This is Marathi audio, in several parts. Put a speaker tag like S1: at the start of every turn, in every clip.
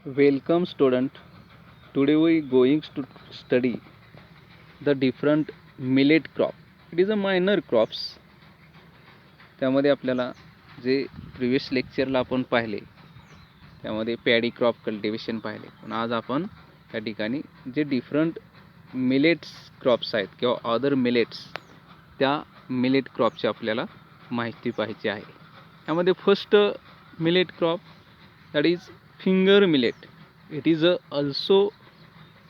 S1: Welcome student. Today we going to study the different millet crop. It is a minor crops. त्यामध्ये आपल्याला जे प्रिवियस लेक्चरला आपण पाहिले त्यामध्ये पॅडी क्रॉप कल्टिवेशन पाहिले. पण आज आपण त्या ठिकाणी जे डिफरंट मिलेट्स क्रॉप्स आहेत किंवा अदर मिलेट्स त्या मिलेट क्रॉपची आपल्याला माहिती पाहिजे आहे. त्यामध्ये first millet crop that is finger millet. It is also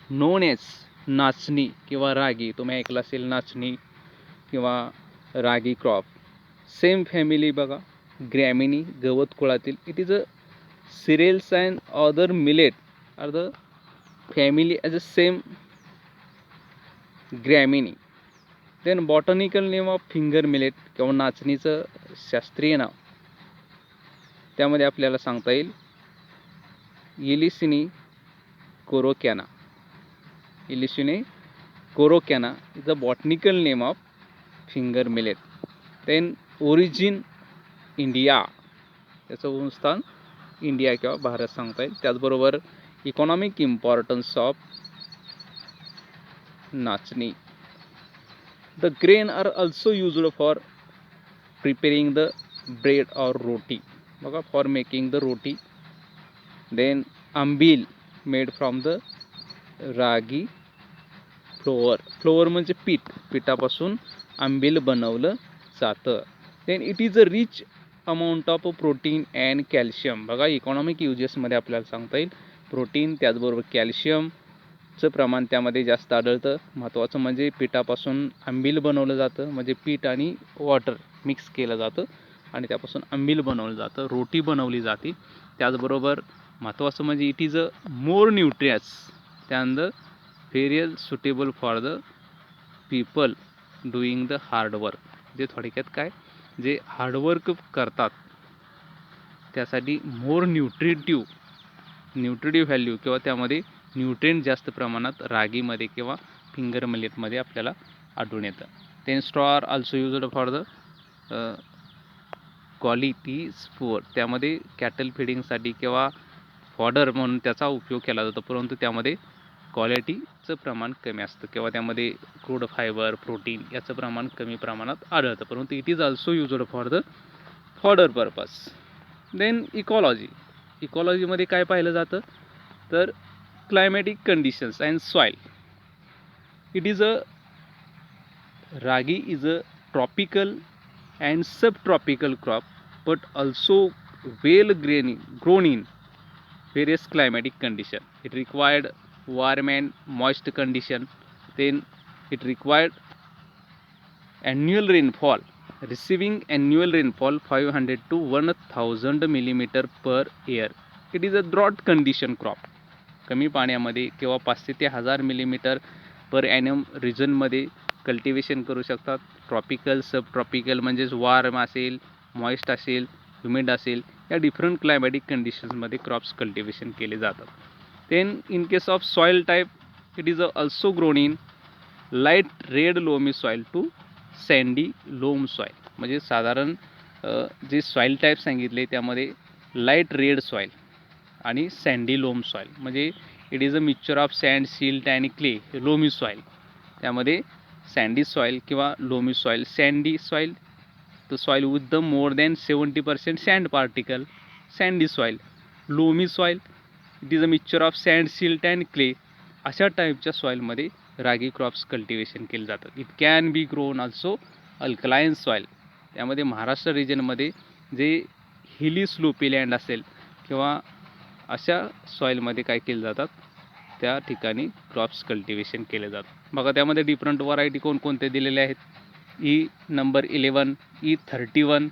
S1: known as nachni किंवा रागी. तुम्ही ऐकलं असेल नाचणी किंवा रागी क्रॉप. सेम फॅमिली बघा, ग्रॅमिनी गवत कुळातील. It is a cereals and other millet are the family as a same Gramineae. Then botanical name of finger millet किंवा नाचणीचं शास्त्रीय नाव त्यामध्ये आपल्याला सांगता येईल Eleusine coracana. Eleusine coracana is the botanical name of finger millet. Then origin India, त्याचं उगमस्थान इंडिया किंवा भारत सांगता येईल. त्याचबरोबर economic importance of nachni. The grain are also used for preparing the bread or roti. बघा, for making the roti. Then ambil made from the ragi flour. Flour म्हणजे पीठ, पिठापासून आंबील बनवलं जातं. Then it is a rich amount of protein and calcium. बघा, इकॉनॉमिक युजेसमध्ये आपल्याला सांगता येईल प्रोटीन त्याचबरोबर कॅल्शियमचं प्रमाण त्यामध्ये जास्त आढळतं. महत्त्वाचं म्हणजे पिठापासून आंबील बनवलं जातं, म्हणजे पीठ आणि वॉटर मिक्स केलं जातं आणि त्यापासून आंबील बनवलं जातं, रोटी बनवली जाते. त्याचबरोबर महत्त्वाचं म्हणजे it is a more nutritious त्यानंतर very suitable for the people doing the hard work. जे थोडक्यात काय, जे हार्डवर्क करतात त्यासाठी मोर न्यूट्रिटिव्ह व्हॅल्यू किंवा त्यामध्ये न्यूट्रिएंट जास्त प्रमाणात रागीमध्ये किंवा फिंगर मिलेटमध्ये आपल्याला आढळून येतं. Then straw are also used for the qualities food. त्यामध्ये कॅटल फिडिंगसाठी किंवा फॉडर म्हणून त्याचा उपयोग केला जातो, परंतु त्यामध्ये क्वालिटीचं प्रमाण कमी असतं किंवा त्यामध्ये क्रूड फायबर प्रोटीन याचं प्रमाण कमी प्रमाणात आढळतं, परंतु it is also used for the fodder purpose. Then इकॉलॉजीमध्ये काय पाहिलं जातं तर climatic conditions and soil. It is a ragi is a tropical and subtropical crop but also well grown in various climatic condition. It required warm and moist condition. Then it required annual rainfall, receiving annual rainfall 500 to 1000 millimeter per year. It is a drought condition crop. कमी पाण्यामध्ये किंवा 500 ते 1000 मिलीमीटर पर ॲनम रिजनमध्ये कल्टिवेशन करू शकतात. ट्रॉपिकल सब ट्रॉपिकल म्हणजेच वार्म असेल, मॉइस्ट असेल, ह्युमिड असेल, या डिफरंट क्लायमॅटिक कंडिशन्समध्ये क्रॉप्स कल्टिवेशन केले जातात. Then in case of soil type it is also grown in light red loamy soil to sandy loam soil. म्हणजे साधारण जे सॉईल टाईप सांगितले त्यामध्ये लाईट रेड सॉईल आणि सँडी लोम सॉईल, म्हणजे it is a mixture of sand silt आणि क्ले. लोमी सॉईल त्यामध्ये सँडी सॉईल किंवा loamy soil. Sandy soil the soil with the more than 70% sand particle, sandy soil. Loamy soil it is a mixture of sand silt and clay. अशा टाईपच्या सॉईलमध्ये रागी क्रॉप्स कल्टिवेशन केले जातात. It can be grown also alkaline soil. त्यामध्ये महाराष्ट्र रिजनमध्ये जे हिली स्लोपी लँड असेल किंवा अशा सॉईलमध्ये काय केले जातात त्या ठिकाणी क्रॉप्स कल्टिवेशन केले जातात. बघा, त्यामध्ये डिफरंट व्हरायटी कोणकोणते दिलेले आहेत. ई नंबर 11, E31,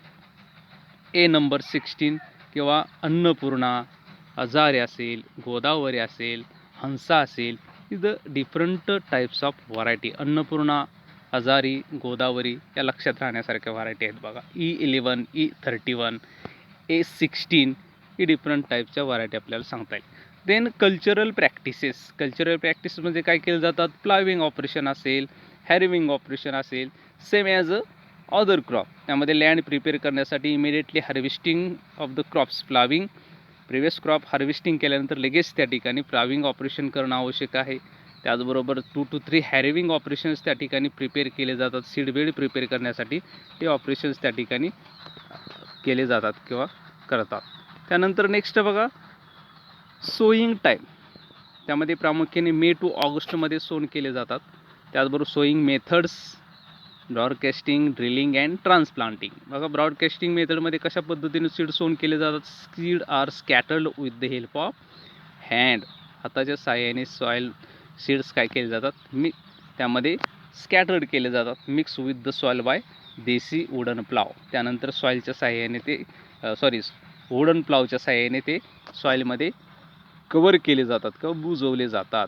S1: ए नंबर 16 किंवा अन्नपूर्णा, हजारे असेल, गोदावरी असेल, हंसा असेल. Is the different types of variety. Annapurna, हजारी, गोदावरी या लक्षात राहण्यासारख्या व्हरायटी आहेत. बघा, E11, E31, A16 ही डिफरंट टाईपच्या व्हरायटी आपल्याला सांगता येईल. देन कल्चरल प्रॅक्टिसेस म्हणजे काय केलं जातात. प्लाविंग ऑपरेशन असेल, हॅरविंग ऑपरेशन असेल, same as a other crop. त्यामध्ये लँड प्रिपेअर करण्यासाठी immediately harvesting of the crops, ploughing previous crop harvesting केल्यानंतर लगेच त्या ठिकाणी प्लाविंग ऑपरेशन करणं आवश्यक आहे. त्याचबरोबर 2 to 3 हॅरेविंग ऑपरेशन्स त्या ठिकाणी प्रिपेअर केले जातात. सीड बेड प्रिपेअर करण्यासाठी ते ऑपरेशन्स त्या ठिकाणी केले जातात किंवा करतात. त्यानंतर नेक्स्ट बघा सोईंग टाईम. त्यामध्ये प्रामुख्याने मे टू ऑगस्टमध्ये सोन केले जातात. त्याचबरोबर sowing methods, broadcasting, drilling and transplanting. बघा ब्रॉडकास्टिंग मेथडमध्ये कशा पद्धतीने सीड सोन केले जातात. Seed are scattered with the help of hand. हाताच्या साहाय्याने सॉईल सीड्स काय केले जातात त्यामध्ये स्कॅटर्ड केले जातात mix with the soil by desi wooden plough. त्यानंतर सॉईलच्या साहाय्याने ते वुडन प्लावच्या साहाय्याने ते सॉईलमध्ये कवर केले जातात किंवा बुजवले जातात.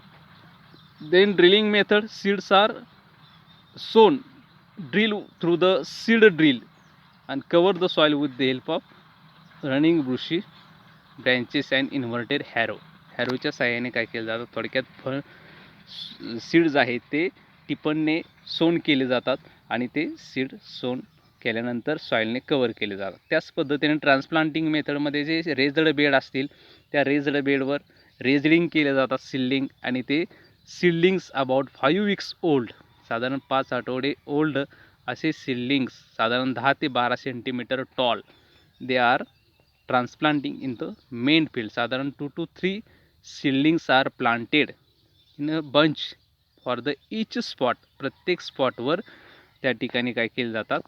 S1: Then drilling method. Seeds are sown drill through the seed drill and cover the soil with the help of running bushy branches and inverted harrow. हॅरोच्या साहाय्याने काय केलं जातं, थोडक्यात सीड्स आहेत ते टिपणने सोन केले जातात आणि ते सीड सोन केल्यानंतर सॉईलने कवर केले जातात. त्याच पद्धतीने ट्रान्सप्लांटिंग मेथडमध्ये जे रेज्ड बेड असतील त्या रेज्ड बेडवर रेजडिंग केले जातात सिल्डिंग, आणि ते सिल्डिंग्स अबाउट 5 weeks ओल्ड, साधारण 5 आठवडे ओल्ड असे सिल्डिंग्स साधारण 10 ते 12 centimetre tall they are transplanting in the main field. साधारण 2 to 3 seedlings are planted in a bunch for the each spot. प्रत्येक स्पॉटवर त्या ठिकाणी काय केले जातात,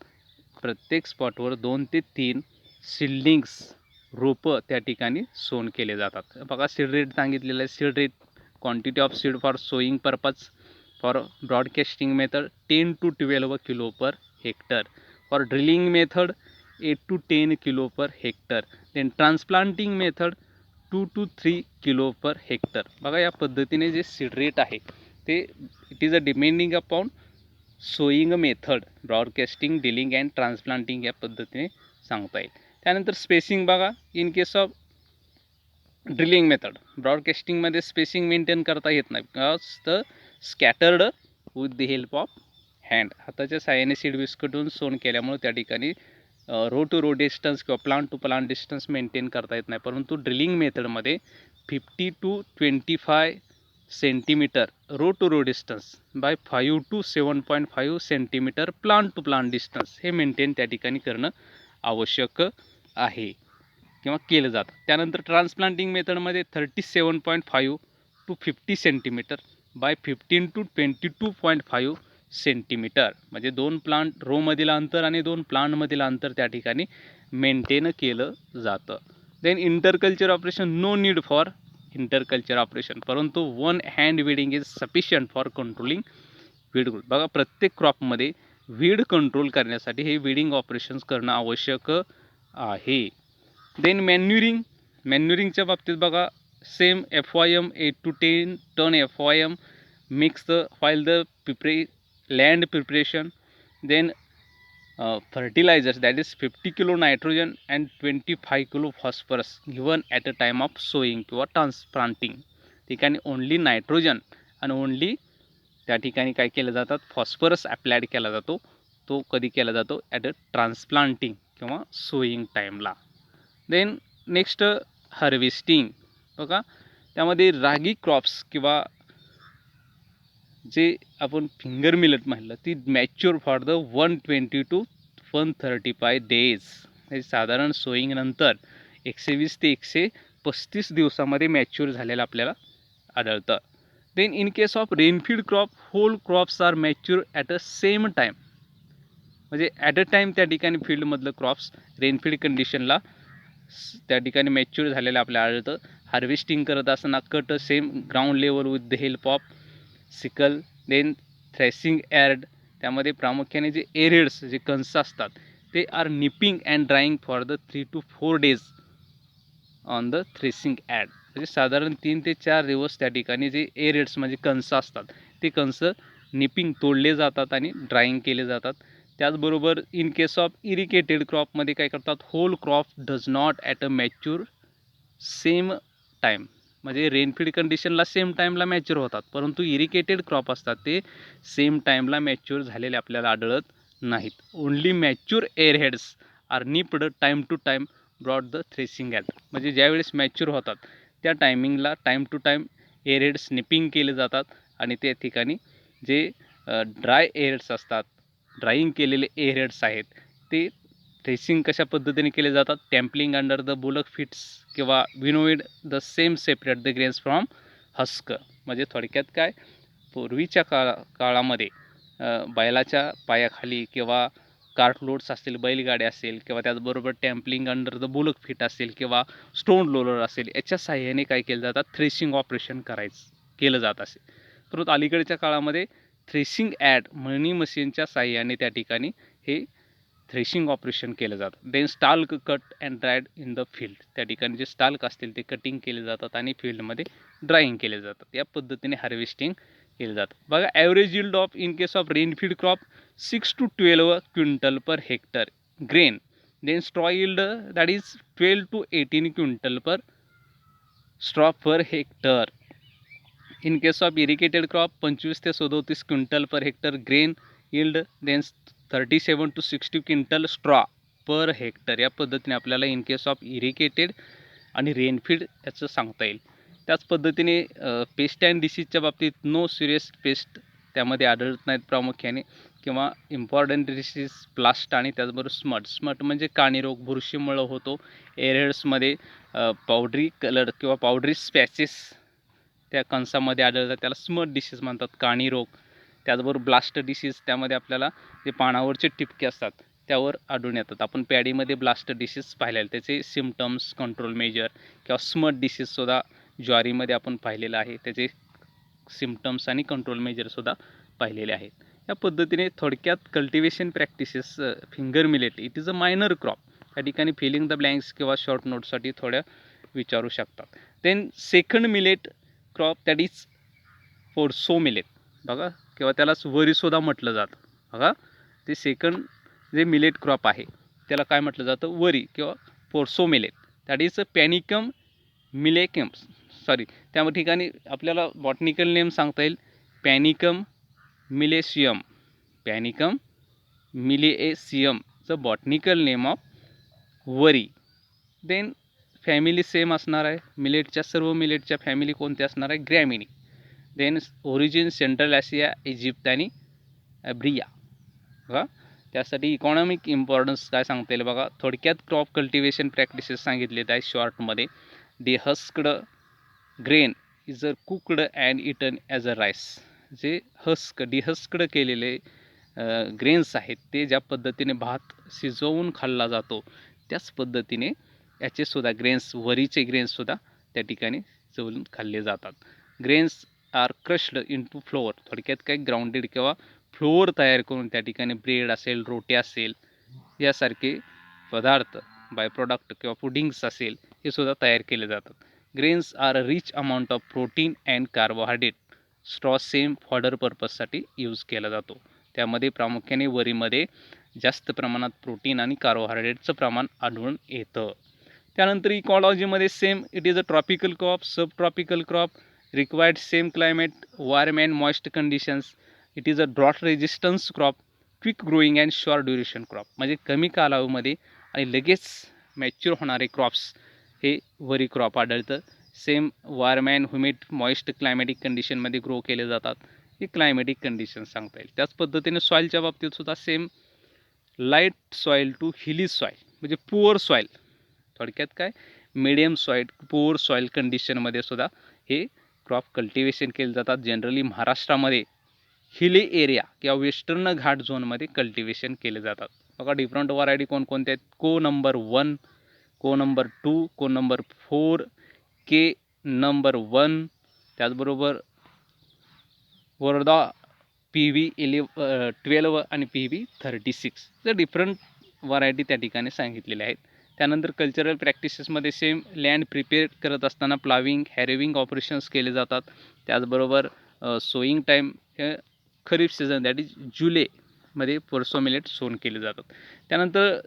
S1: प्रत्येक स्पॉटवर 2 ते 3 सिल्डिंग्स रोपं त्या ठिकाणी सोन केले जातात. बघा सीड रेट सांगितलेलं आहे. Seed rate quantity of seed for sowing purpose for broadcasting method 10 to 12 kilo per hectare. For drilling method 8 to 10 kilo per hectare. Then transplanting method 2 to 3 kilo per hectare. बघा या पद्धतीने जे सीड रेट आहे ते it is a depending upon sowing method, broadcasting, drilling and transplanting या पद्धतीने सांगता येईल. त्यानंतर स्पेसिंग बघा. In case of drilling method ब्रॉडकास्टिंगमध्ये स्पेसिंग मेंटेन करता येत नाही because the scattered with the help of hand. हाताच्या साहाय्याने सीड विस्कटून सोन केल्यामुळे त्या ठिकाणी रो टू रो डिस्टन्स किंवा plant to plant distance maintain करता येत नाही. परंतु ड्रिलिंग मेथडमध्ये 50 to 25 centimetre row to row distance by 5 to 7.5 centimetre plant to plant distance हे मेंटेन त्या ठिकाणी करणं आवश्यक आहे किंवा केलं जातं. त्यानंतर ट्रान्सप्लांटिंग मेथडमध्ये 37.5 to 50 centimetre bye 15 to 22.5 centimetre म्हणजे 2 प्लांट रोमधील अंतर आणि 2 प्लांटमधील अंतर त्या ठिकाणी मेंटेन केलं जातं. Then interculture operation. No need for interculture operation, परंतु 1 hand weeding is sufficient for controlling weed growth. बघा प्रत्येक क्रॉपमध्ये वीड कंट्रोल करण्यासाठी हे विडिंग ऑपरेशन्स करणं आवश्यक आहे. देन मॅन्युरिंग. मॅन्युरिंगच्या बाबतीत बघा same FYM 8 to 10 ton FYM mix the while the land preparation. Then fertilizers, that is 50 kilo nitrogen and 25 kilo phosphorus given at a time of sowing किंवा ट्रान्सप्लांटिंग. ठिकाणी ओनली नायट्रोजन आणि ओनली त्या ठिकाणी काय केलं जातात, फॉस्फरस अप्लाइड केला जातो. तो कधी केला जातो, ॲट अ ट्रान्सप्लांटिंग किंवा सोईंग टाईमला. Then next harvesting. बघा त्यामध्ये रागी क्रॉप्स किंवा जे आपण फिंगर मिलेट म्हटलं ती mature for the 120 to 135 days. साधारण सोईंग नंतर 120 ते 135 दिवसामध्ये मॅच्युअर झालेलं आपल्याला आढळतं. Then in case of rainfed crop whole crops are mature at a same time. म्हणजे ॲट अ टाईम त्या ठिकाणी फील्डमधलं क्रॉप्स रेनफीड कंडिशनला त्या ठिकाणी मॅच्युअर झालेलं आपल्याला आढळतं. हार्वेस्टिंग करत असताना cut same ground level with the help of sickle. Then threshing yard. त्यामध्ये प्रामुख्याने जे एरेड्स जे कणस असतात ते are nipping and drying for the 3 to 4 days on the threshing yard. म्हणजे साधारण 3 ते 4 दिवस त्या ठिकाणी जे एरेड्स म्हणजे कणस असतात ते कणस निपिंग तोडले जातात आणि ड्राईंग केले जातात. त्याचबरोबर इन केस ऑफ इरिगेटेड क्रॉपमध्ये काय करतात, whole crop does not at a mature same time. म्हणजे रेनफीड कंडिशनला सेम टाईमला मॅच्युअर होतात, परंतु इरिगेटेड क्रॉप असतात ते सेम टाईमला मॅच्युअर झालेले आपल्याला आढळत नाहीत. Only mature earheads are nipped time to time brought the threshing yard, म्हणजे ज्यावेळेस मॅच्युअर होतात त्या टायमिंगला time to time earhead snipping केले जातात आणि त्या ठिकाणी जे ड्राय एअरहेड्स असतात, ड्राईंग केलेले एअरहेड्स आहेत, ते थ्रेशिंग कशा पद्धतीने केले जातात, trampling under the bullock feet किंवा winnowed the same separate the grains from husk. म्हणजे थोडक्यात काय, पूर्वीच्या काळामध्ये बैलाच्या पायाखाली किंवा कार्ट लोड्स असतील, बैलगाड्या असेल किंवा त्याचबरोबर टॅम्पलिंग अंडर द बुलक फिट असेल किंवा स्टोन रोलर असेल, याच्या साह्याने काय केलं जातात, थ्रेशिंग ऑपरेशन केलं जात असे. परंतु अलीकडच्या काळामध्ये थ्रेशिंग ॲड मळणी मशीनच्या साह्याने त्या ठिकाणी हे थ्रेशिंग ऑपरेशन केलं जातं. Then stalk cut and dried in the field, त्या ठिकाणी जे स्टाल्क असतील ते कटिंग केले जातात आणि फील्डमध्ये ड्राईंग केले जातात. या पद्धतीने हार्वेस्टिंग केलं जातं. बघा, average yield of in case of rainfed crop 6 to 12 quintal per hectare grain. Then straw yield that is 12 to 18 quintal per straw per hectare. In case of irrigated crop 25 ते 37 quintal per hectare grain yield. Then 37 to 60 quintal straw per hectare. या पद्धतीने आपल्याला इन केस ऑफ इरिगेटेड आणि रेनफीड याचं सांगता येईल. त्याच पद्धतीने पेस्ट अँड डिसीजच्या बाबतीत नो सिरियस पेस्ट त्यामध्ये आढळत नाहीत प्रामुख्याने, किंवा इम्पॉर्टंट डिसीज ब्लास्ट आणि त्याचबरोबर स्मट म्हणजे काणी रोग, बुरशीमुळं होतो. एअरहेड्समध्ये पावडरी कलर किंवा पावडरी स्पॅचेस त्या कंसामध्ये आढळतात, त्याला स्मट डिसीज म्हणतात, काणी रोग. त्याचबरोबर ब्लास्ट डिसीज, त्यामध्ये आपल्याला जे पानावरचे टिपके असतात त्यावर आढळून येतात. आपण पॅडीमध्ये ब्लास्ट डिसीज पाहिलेले, त्याचे सिम्पटम्स, कंट्रोल मेजर, किंवा स्मट डिसीजसुद्धा ज्वारीमध्ये आपण पाहिलेलं आहे, त्याचे सिम्पटम्स आणि कंट्रोल मेजरसुद्धा पाहिलेले आहेत. या पद्धतीने थोडक्यात cultivation practices finger millet it is a minor crop. त्या ठिकाणी फिलिंग द ब्लँक्स किंवा शॉर्ट नोटसाठी थोड्या विचारू शकतात. Then second millet crop that is proso millet, बघा, किंवा त्यालाच वरीसुद्धा म्हटलं जातं. बघा, ते सेकंड जे मिलेट क्रॉप आहे त्याला काय म्हटलं जातं, वरी किंवा proso millet. That is a Panicum miliaceum, sorry, त्या ठिकाणी आपल्याला बॉटनिकल नेम सांगता येईल पॅनिकम मिलेशियम. पॅनिकम मिलेशियमचं botanical name of vari. Then family same असणार आहे, मिलेटच्या सर्व मिलेटच्या फॅमिली कोणत्या असणार आहे, Gramineae. Then origin Central Asia, Egypt आणि ब्रिया. बघा, त्यासाठी इकॉनॉमिक इम्पॉर्टन्स काय सांगता येईल, बघा, थोडक्यात क्रॉप कल्टिवेशन प्रॅक्टिसेस सांगितलेत आहे शॉर्टमध्ये. The husked grain is a cooked and eaten as a rice. जे डिहस्क्ड केलेले ग्रेन्स आहेत ते ज्या पद्धतीने भात शिजवून खाल्ला जातो त्याच पद्धतीने याचेसुद्धा ग्रेन्स, वरीचे ग्रेन्ससुद्धा त्या ठिकाणी शिजवून खाल्ले जातात. Grains are crushed into flour, थोडक्यात काय ग्राउंडेड किंवा फ्लोअर तयार करून त्या ठिकाणी ब्रेड असेल, रोटी असेल, यासारखे पदार्थ, बाय प्रोडक्ट किंवा पुडिंग्स असेल, हे सुद्धा तयार केले जातात. Grains are a rich amount of protein and carbohydrate. Straw same fodder पर्पजसाठी यूज केला जातो. त्यामध्ये प्रामुख्याने वरीमध्ये जास्त प्रमाणात प्रोटीन आणि कार्बोहायड्रेटचं प्रमाण आढळून येतं. त्यानंतर इकॉलॉजीमध्ये same, it is a tropical crop, sub tropical crop, required same climate, warm and moist conditions. It is a drought resistance crop, quick growing and short duration crop. म्हणजे कमी कालावधीमध्ये आणि लगेच मॅच्युअर होणारे क्रॉप्स हे वरी क्रॉप आढळतं. Same warm and humid moist climatic कंडिशनमध्ये ग्रो केले जातात. हे क्लायमॅटिक कंडिशन सांगता येईल. त्याच पद्धतीने सॉईलच्या बाबतीत सुद्धा सेम, लाईट सॉईल टू हिली सॉईल, म्हणजे पुअर सॉईल, थोडक्यात काय मिडियम सॉईल, पुअर सॉईल कंडिशनमध्ये सुद्धा हे क्रॉप कल्टिवेशन केले जातात. जनरली महाराष्ट्रामध्ये हिली एरिया किंवा वेस्टर्न घाट झोनमध्ये कल्टिवेशन केले जातात. बघा, डिफरंट व्हरायटी कोणकोणत्या आहेत, को नंबर 1, को नंबर 2, को नंबर 4, के नंबर 1, त्याचबरोबर वर्धा PV 12 आणि PV 36. तर डिफरंट व्हरायटी त्या ठिकाणी सांगितलेल्या आहेत. त्यानंतर कल्चरल प्रॅक्टिसेसमध्ये सेम, लँड प्रिपेअर करत असताना प्लाविंग, हॅरोविंग ऑपरेशन्स केले जातात. त्याचबरोबर sowing time kharif season that is जुलैमध्ये फोर्सो मिलेट सोन केले जातात. त्यानंतर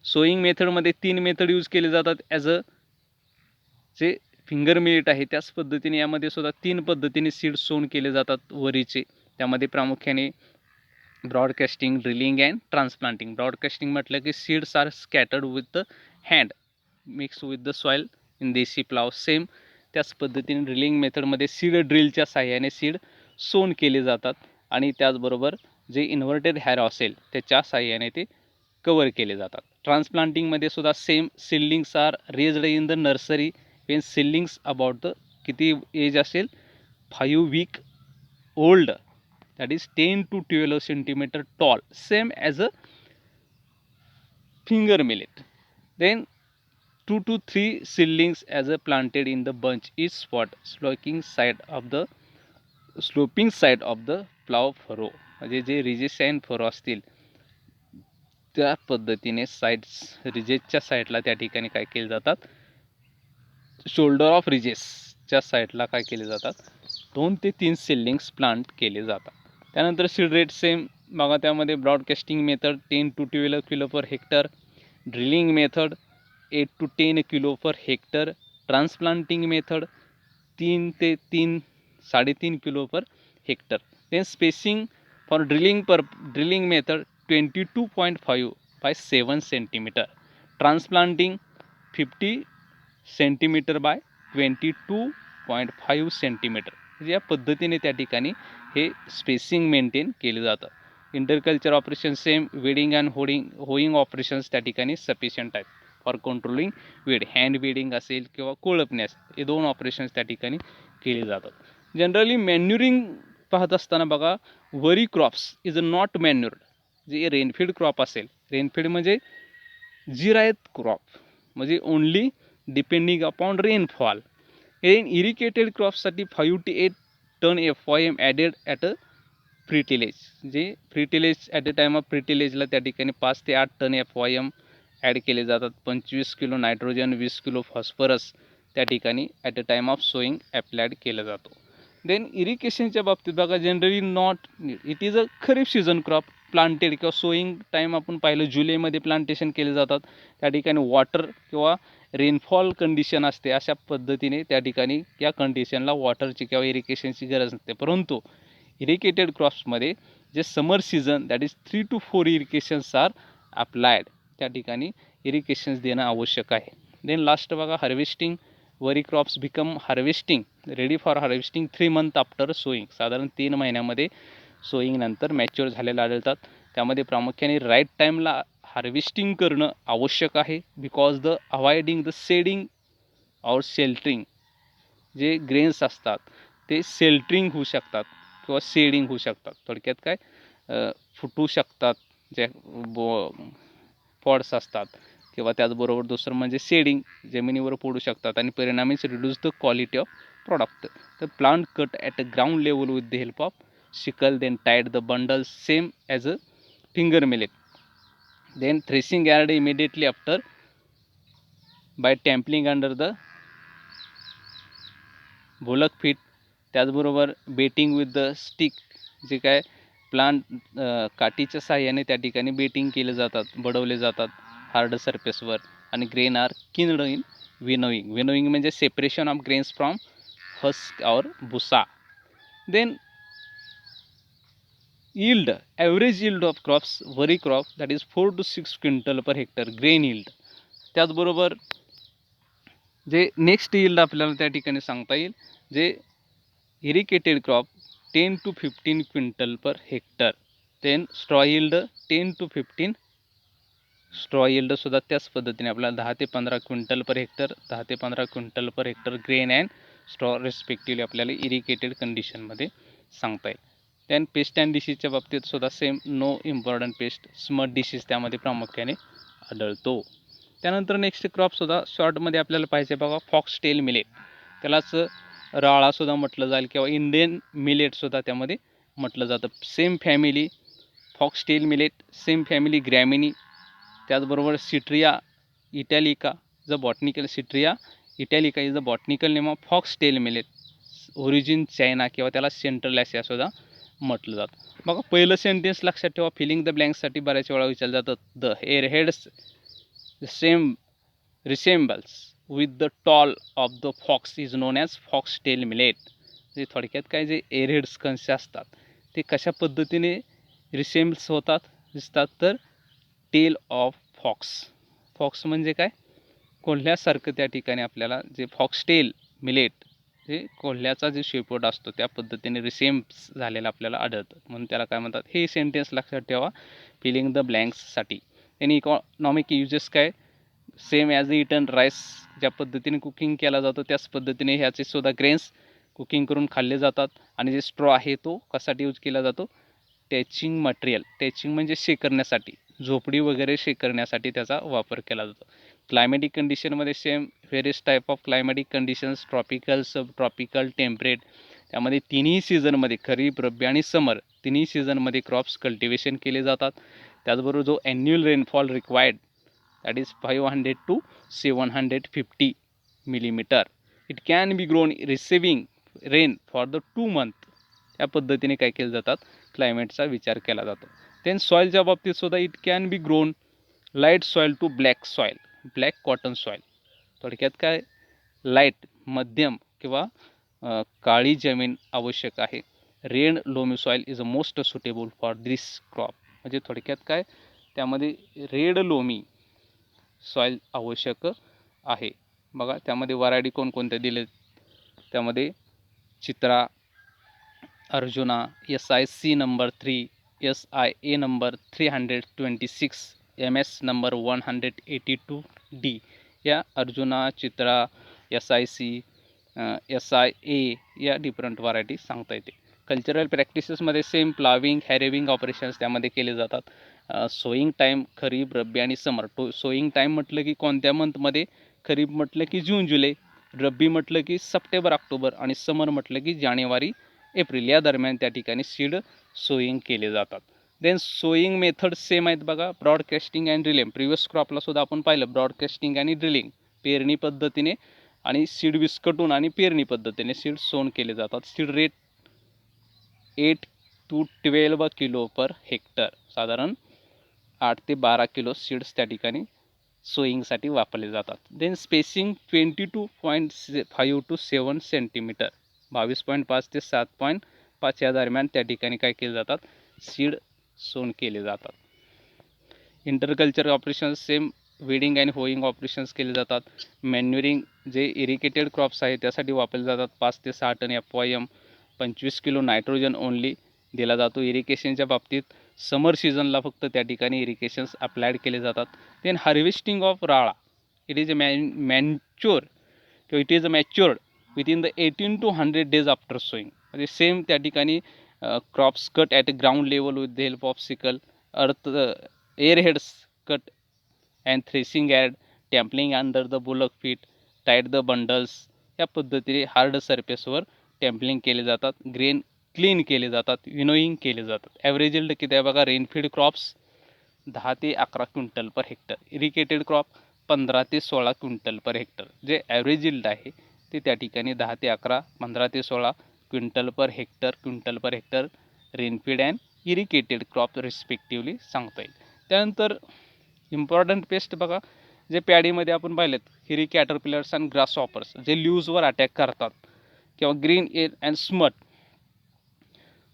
S1: सोईंग मेथडमध्ये 3 मेथड यूज केले जातात ॲज अ जे फिंगर मिलेट आहे त्याच पद्धतीने यामध्ये सुद्धा 3 पद्धतीने सीड्स सोन केले जातात वरीचे. त्यामध्ये प्रामुख्याने broadcasting, drilling and transplanting. Broadcasting म्हटलं की seeds are scattered with the hand mix with the soil in desi plough. Same त्याच पद्धतीने ड्रिलिंग मेथडमध्ये सीड ड्रिलच्या साह्याने सीड सोन केले जातात आणि त्याचबरोबर जे इन्व्हर्टेड हॅरो असेल त्याच्या साह्याने ते कवर केले जातात. ट्रान्सप्लांटिंगमध्ये सुद्धा same seedlings are raised in the nursery when seedlings about the किती एज असेल 5 week old, that is 10 to 12 centimeter tall, same as a finger millet. Then 2 to 3 seedlings as a planted in the bunch each spot sloping side of the plow furrow. म्हणजे जे रिजेस अँड फरो असतील त्या पद्धतीने साईड्स रिजेसच्या साईडला त्या ठिकाणी काय केले जातात, शोल्डर ऑफ रिजेसच्या साईडला काय केले जातात 2 ते 3 सीडलिंग्स प्लांट केले जातात. त्यानंतर सीड रेट सेम बघा, त्यामध्ये broadcasting method 10 to 12 kilo per hectare, drilling method 8 to 10 kilo per hectare, transplanting method 3 ते 3.5 kilo per hectare. Then spacing for drilling method 22.5 by 7 centimetre, transplanting 50 centimetre by 22.5 centimetre. म्हणजे या पद्धतीने त्या ठिकाणी हे स्पेसिंग मेंटेन केले जातं. Interculture operation same, weeding and hoeing operations त्या ठिकाणी सफिशियंट आहेत for controlling weed. Hand weeding असेल किंवा कोळपणे असेल, हे 2 ऑपरेशन्स त्या ठिकाणी केले जातात. जनरली मॅन्युरिंग पाहत असताना बघा, vari crops is not manured. जे रेनफीड क्रॉप असेल, रेनफीड म्हणजे जिरायत क्रॉप, म्हणजे only depending upon rainfall. In irrigated क्रॉप्ससाठी 5 to 8 tonne FYM added at a pretillage. जे pretillage at a time of फ्रीटिलेजला त्या ठिकाणी 5 ते 8 टन FYM ॲड केले जातात. 25 किलो नायट्रोजन, 20 किलो फॉस्फरस त्या ठिकाणी at a time of sowing applied केला जातो. देन इरिगेशनच्या बाबतीत बघा, generally not it is a kharif season crop planted किंवा सोईंग टाईम आपण पाहिलं जुलैमध्ये प्लांटेशन केले जातात. त्या ठिकाणी वॉटर किंवा रेनफॉल कंडिशन असते, अशा पद्धतीने त्या ठिकाणी या कंडिशनला वॉटरची किंवा इरिगेशनची गरज नसते. परंतु इरिगेटेड क्रॉप्समध्ये जे summer season that is 3 to 4 irrigations are applied, त्या ठिकाणी इरिगेशन्स देणं आवश्यक आहे. देन लास्ट बघा, harvesting. Vari crops become harvesting ready for harvesting 3 months after sowing. साधारण 3 महिन्यामध्ये सोईंग नंतर मॅच्युअर झालेले आढळतात. त्यामध्ये प्रामुख्याने राईट टाईमला हार्वेस्टिंग करणं आवश्यक आहे, because the avoiding the shedding और शेल्टरिंग. जे ग्रेन्स असतात ते शेल्टरिंग होऊ शकतात किंवा शेडिंग होऊ शकतात. थोडक्यात काय फुटू शकतात, जे पॉड्स असतात, किंवा त्याचबरोबर दुसरं म्हणजे शेडिंग जमिनीवर पडू शकतात आणि परिणामीच reduce the quality of product. तर plant cut at a ground level with the help of sickle, then tied the bundles same as a finger millet. Then threshing added immediately after by trampling under the bullock feet. त्याचबरोबर बेटिंग विथ द स्टिक, जे काय प्लांट काठीच्या साह्याने त्या ठिकाणी बेटिंग केले जातात, बडवले जातात हार्ड सरफेसवर. आणि grain are cleaned in winnowing. Winnowing म्हणजे separation of grains from husk और भुसा. Then yield, average yield of crops, vari crop that is 4 to 6 quintal per hectare grain yield. त्याचबरोबर जे नेक्स्ट yield आपल्याला त्या ठिकाणी सांगता येईल, जे irrigated crop 10 to 15 quintal per hectare. Then straw yield 10 to 15. Straw yield सुद्धा त्याच पद्धतीने आपल्याला 10 ते 15 क्विंटल पर हेक्टर, 10 ते 15 quintal per hectare grain and straw respectively आपल्याला इरिगेटेड कंडिशनमध्ये सांगता येईल. त्यान पेस्ट अँड डिसीजच्या बाबतीत सुद्धा same, no important pest, smut disease त्यामध्ये प्रामुख्याने आढळतो. त्यानंतर नेक्स्ट क्रॉपसुद्धा शॉर्टमध्ये आपल्याला पाहिजे बघा, फॉक्स टेल मिलेट. त्यालाच राळासुद्धा म्हटलं जाईल किंवा इंडियन मिलेटसुद्धा त्यामध्ये म्हटलं जातं. Same family foxtail millet, same family Gramineae. त्याचबरोबर Setaria italica Setaria italica is the botanical name of foxtail millet. Origin China किंवा त्याला सेंट्रल आशियासुद्धा म्हटलं जातं. बघा, पहिलं सेंटेन्स लक्षात ठेवा, फिलिंग द ब्लँक्ससाठी बऱ्याच वेळा विचारलं जातं. The earheads same resembles with the tail of the fox is known as foxtail millet. म्हणजे थोडक्यात काय, जे एअरहेड्स कंस असतात ते कशा पद्धतीने रिसेंबल्स दिसतात, तर टेल ऑफ फॉक्स. फॉक्स म्हणजे काय, कोल्ह्यासारखं त्या ठिकाणी आपल्याला जे फॉक्सटेल मिलेट, जे कोल्ह्याचा जे शेपूट असतो त्या पद्धतीने रिसेम्स झालेला आपल्याला आढळतं, म्हणून त्याला काय म्हणतात. हे सेंटेन्स लक्षात ठेवा फिलिंग द ब्लँक्ससाठी. आणि इकॉनॉमिक युजेस काय, सेम ॲज इटन राईस, ज्या पद्धतीने कुकिंग केला जातो त्याच पद्धतीने ह्याचे सुद्धा ग्रेन्स कुकिंग करून खाल्ले जातात. आणि जे स्ट्रॉ आहे तो कशासाठी यूज केला जातो, टॅचिंग मटेरियल, टॅचिंग म्हणजे शेकरण्यासाठी, झोपडी वगैरे शेकरण्यासाठी त्याचा वापर केला जातो. क्लायमॅटिक कंडिशनमध्ये same various type of climatic conditions, tropical, sub tropical, temperate, त्यामध्ये तिन्ही सीझनमध्ये खरीप, रब्बी आणि समर तिन्ही सीझनमध्ये क्रॉप्स कल्टिवेशन केले जातात. त्याचबरोबर जो annual rainfall required that is 500 to 750 millimeter. It can be grown receiving rain for the 2 month. या पद्धतीने काय केलं जातात, क्लायमेटचा विचार केला जातो. देन सॉईलच्या बाबतीत सुद्धा it can be grown light soil to black soil, black cotton soil. थोडक्यात काय, लाईट मध्यम किंवा काळी जमीन आवश्यक आहे. Rain loamy soil is a most suitable for this crop. म्हणजे थोडक्यात काय, त्यामध्ये रेड लोमी सॉईल आवश्यक आहे. बघा त्यामध्ये व्हरायटी कोणकोणत्या दिले, त्यामध्ये चित्रा, अर्जुना, SIC number 3, SIA number 326, MS number 182D. या अर्जुना, चित्रा, SIC, SIA या डिफरंट व्हरायटी सांगता येते. कल्चरल प्रॅक्टिसेसमध्ये सेम प्लाविंग, हॅरेविंग ऑपरेशन्स त्यामध्ये केले जातात. सोईंग टाईम खरीप, रब्बी आणि समर. सोईंग टाईम म्हटलं की कोणत्या मंथमध्ये, खरीप म्हटलं की जून जुलै, रब्बी म्हटलं की सप्टेंबर ऑक्टोबर आणि समर म्हटलं की जानेवारी एप्रिल या दरम्यान त्या ठिकाणी सीड सोईंग केले जातात. देन सोईंग मेथड सेम आहेत बघा, ब्रॉडकास्टिंग अँड ड्रिलिंग. प्रिव्हियस क्रॉपला सुद्धा आपण पाहिलं ब्रॉडकास्टिंग आणि ड्रिलिंग, पेरणी पद्धतीने आणि सीड विस्कटून आणि पेरणी पद्धतीने सीड सोन केले जातात. Seed rate 8 to 12 kilo per hectare, साधारण 8 ते 12 किलो सीड्स त्या ठिकाणी सोईंगसाठी वापरले जातात. देन स्पेसिंग 22.5 to 7 सेंटीमीटर, 22.5 ते 7.5 या दरम्यान त्या ठिकाणी काय केले जातात, सीड सोन केले जातात. इंटरकल्चर ऑपरेशन्स सेम वेडिंग आणि होईंग ऑपरेशन्स केले जातात. मॅन्युरिंग जे इरिगेटेड क्रॉप्स आहेत त्यासाठी वापरले जातात. 5 ते 6 टन FYM, 25 किलो नायट्रोजन ओनली दिला जातो. इरिगेशनच्या बाबतीत समर सीझनला फक्त त्या ठिकाणी इरिगेशन्स अप्लाइड केले जातात. Then harvesting of rala, it is a mature किंवा it is a matured within the 18 to 100 days after sowing. म्हणजे सेम त्या ठिकाणी crops cut at ground level with the help of sickle, अर्थ earheads cut and threshing yard, trampling under the bullock feet, tied the bundles. या पद्धतीने हार्ड सरफेसवर टॅम्पलिंग केले जातात. ग्रेन क्लीन केले जातात, विनोईंग केले जातात. ॲव्हरेज यील्ड किती आहे बघा, रेनफीड क्रॉप्स 10 ते 11 quintal per hectare, irrigated crop 15 ते 16 क्विंटल पर हेक्टर. जे ॲव्हरेज यील्ड आहे ते त्या ठिकाणी 10 ते 11, 15 ते 16 quintal per hectare rainfed and irrigated crop respectively सांगता येईल. त्यानंतर इम्पॉर्टंट पेस्ट बघा, जे पॅडीमध्ये आपण पाहिलेत, हिरी कॅटरपिलर्स अँड ग्रास हॉपर्स, जे ल्यूजवर अटॅक करतात, किंवा ग्रीन एअर अँड स्मट,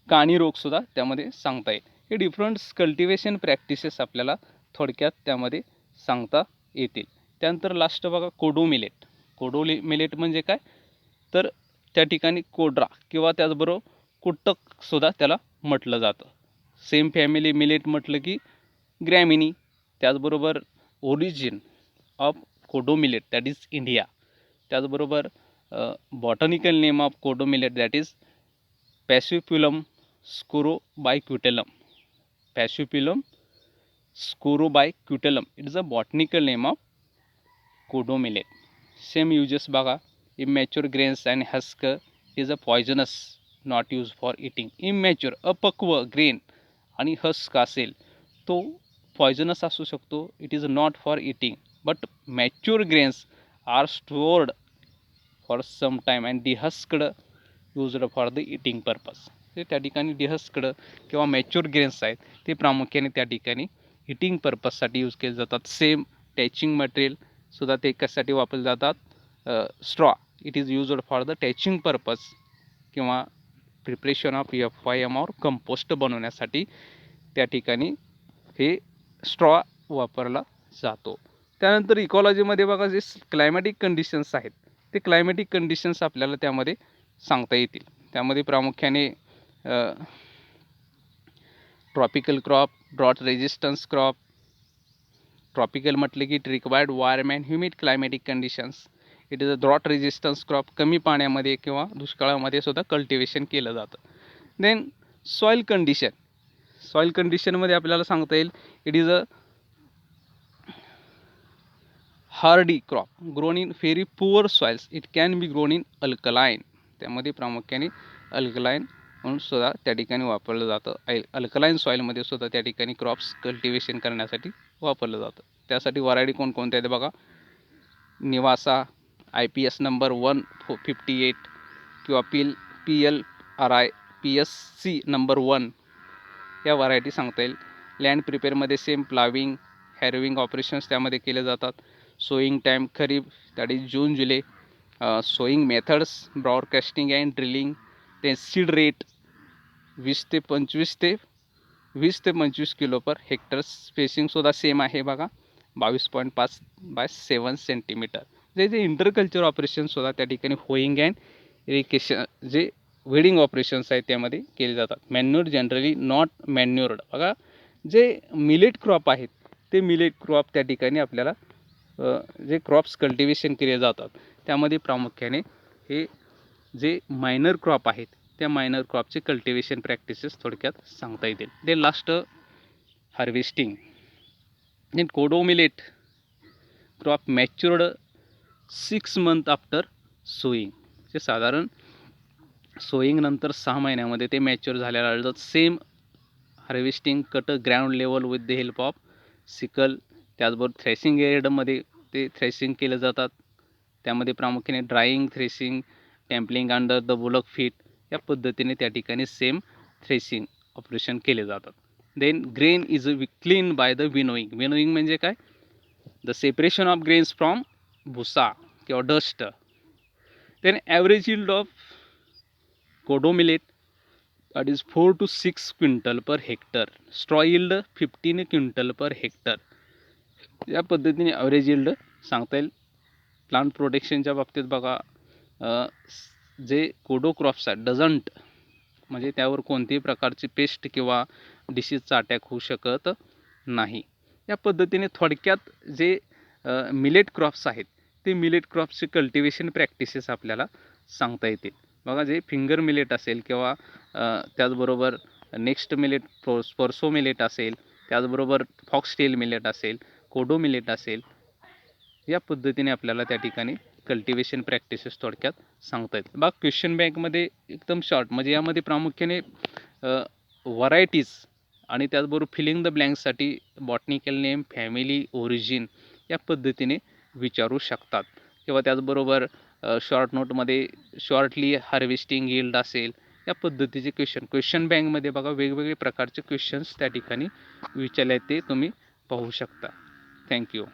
S1: काणी रोगसुद्धा त्यामध्ये सांगता येईल. हे डिफरंट कल्टिवेशन प्रॅक्टिसेस आपल्याला थोडक्यात त्यामध्ये सांगता येतील. त्यानंतर लास्ट बघा, कोडो मिलेट म्हणजे काय, तर त्या ठिकाणी कोड्रा किंवा त्याचबरोबर कुटकसुद्धा त्याला म्हटलं जातं. सेम फॅमिली मिलेट म्हटलं की ग्रॅमिनी. त्याचबरोबर origin of kodo millet that is India. त्याचबरोबर botanical name of kodo millet that is Paspalum scrobiculatum. Paspalum scrobiculatum, it is a botanical name of kodo millet. Same uses बघा, immature grains and husk is a poisonous, not use for eating. Immature अपक्व ग्रेन आणि हस्क असेल तो पॉयझनस असू शकतो, it is not for eating. But mature grains are stored for some time and डिहस्क्ड used for the eating purpose. ते त्या ठिकाणी डिहस्क्ड किंवा मॅच्युअर ग्रेन्स आहेत ते प्रामुख्याने त्या ठिकाणी हिटिंग पर्पजसाठी यूज केले जातात. सेम टॅचिंग मटेरियलसुद्धा ते कशासाठी वापरले जातात, straw, it is used for the thatching purpose किंवा preparation of FYM or compost बनवण्यासाठी त्या ठिकाणी हे स्ट्रॉ वापरला जातो. त्यानंतर इकॉलॉजीमध्ये बघा जे क्लायमॅटिक कंडिशन्स आहेत ते क्लायमॅटिक कंडिशन्स आपल्याला त्यामध्ये सांगता येतील. त्यामध्ये प्रामुख्याने tropical crop, drought resistance crop. Tropical म्हटले की it required warm and humid climatic conditions. It is a drought resistance crop. कमी पाण्यामध्ये किंवा दुष्काळामध्ये सुद्धा कल्टिवेशन केलं जातं. Then soil condition. सॉईल कंडिशनमध्ये आपल्याला सांगता येईल it is a Hardy crop grown in very poor soils. It can be grown in alkaline. त्यामध्ये प्रामुख्याने अल्कलाईन म्हणून सुद्धा त्या ठिकाणी वापरलं जातं. अल्कलाईन सॉईलमध्ये सुद्धा त्या ठिकाणी क्रॉप्स कल्टिवेशन करण्यासाठी वापरलं जातं. त्यासाठी व्हरायटी कोणकोणत्या आहेत बघा. निवासा, IPS नंबर 158 किंवा PLRI PSC नंबर 1 या व्हरायटी सांगता येईल. लँड प्रिपेअरमध्ये सेम प्लाविंग, हॅरोविंग ऑपरेशन्स त्यामध्ये केले जातात. Sowing time kharif that is June July. Sowing methods broadcasting and drilling. ते सीड रेट 20 ते 25 किलो पर हेक्टर. स्पेसिंगसुद्धा सेम आहे बघा 22.5 बाय 7 सेंटीमीटर. जे इंटरकल्चर ऑपरेशनसुद्धा त्या ठिकाणी होईंग अँड इरिगेशन जे वेडिंग ऑपरेशन्स आहेत त्यामध्ये केले जातात. Manure generally not manured. बघा जे मिलेट क्रॉप आहेत ते मिलेट क्रॉप त्या ठिकाणी आपल्याला जे क्रॉप्स कल्टिवेशन केले जातात त्यामध्ये प्रामुख्याने हे जे मायनर क्रॉप आहेत त्या मायनर क्रॉपचे कल्टिवेशन प्रॅक्टिसेस थोडक्यात सांगता येतील. They last harvesting. Then kodo millet crop matured 6 months after sowing. जे साधारण सोईंग नंतर 6 महिन्यामध्ये ते मॅच्युअर झालेलं आढळतात. Same harvesting cut ground level with the help of sickle. त्याचबरोबर थ्रेसिंग एरियामध्ये ते थ्रेसिंग केलं जातात. त्यामध्ये प्रामुख्याने drying, threshing, trampling under the bullock feet या पद्धतीने त्या ठिकाणी सेम थ्रेसिंग ऑपरेशन केले जातात. Then grain is clean by the winnowing. Winnowing म्हणजे काय? The separation of grains from भुसा किंवा dust. Then average yield of kodo millet that is 4 to 6 quintal per hectare. Straw yield 15 quintal per hectare. या पद्धतीने ॲव्हरेज यील्ड सांगता येईल. प्लांट प्रोटेक्शनच्या बाबतीत बघा जे कोडो क्रॉप्स आहेत डझंट म्हणजे त्यावर कोणत्याही प्रकारची पेस्ट किंवा डिसीजचा अटॅक होऊ शकत नाही. या पद्धतीने थोडक्यात जे मिलेट क्रॉप्स आहेत ते मिलेट क्रॉप्सचे कल्टिवेशन प्रॅक्टिसेस आपल्याला सांगता येतील. बघा जे फिंगर मिलेट असेल किंवा त्याचबरोबर नेक्स्ट मिलेट स्पर्सो मिलेट असेल, त्याचबरोबर फॉक्सटेल मिलेट असेल, कोडो मिलेट असेल, या पद्धतीने आपल्याला त्या ठिकाणी कल्टिवेशन प्रॅक्टिसेस थोडक्यात सांगता येतात. बघा क्वेश्चन बँकमध्ये एकदम शॉर्ट म्हणजे यामध्ये प्रामुख्याने व्हरायटीज आणि त्याचबरोबर फिलिंग द ब्लँक्ससाठी बॉटनिकल नेम, फॅमिली, ओरिजिन या पद्धतीने विचारू शकतात. किंवा त्याचबरोबर शॉर्ट नोटमध्ये शॉर्टली हार्वेस्टिंग यील्ड असेल या पद्धतीचे क्वेश्चन बँकमध्ये बघा वेगवेगळे प्रकारचे क्वेश्चन्स त्या ठिकाणी विचारले ते तुम्ही पाहू शकता. थँक्यू.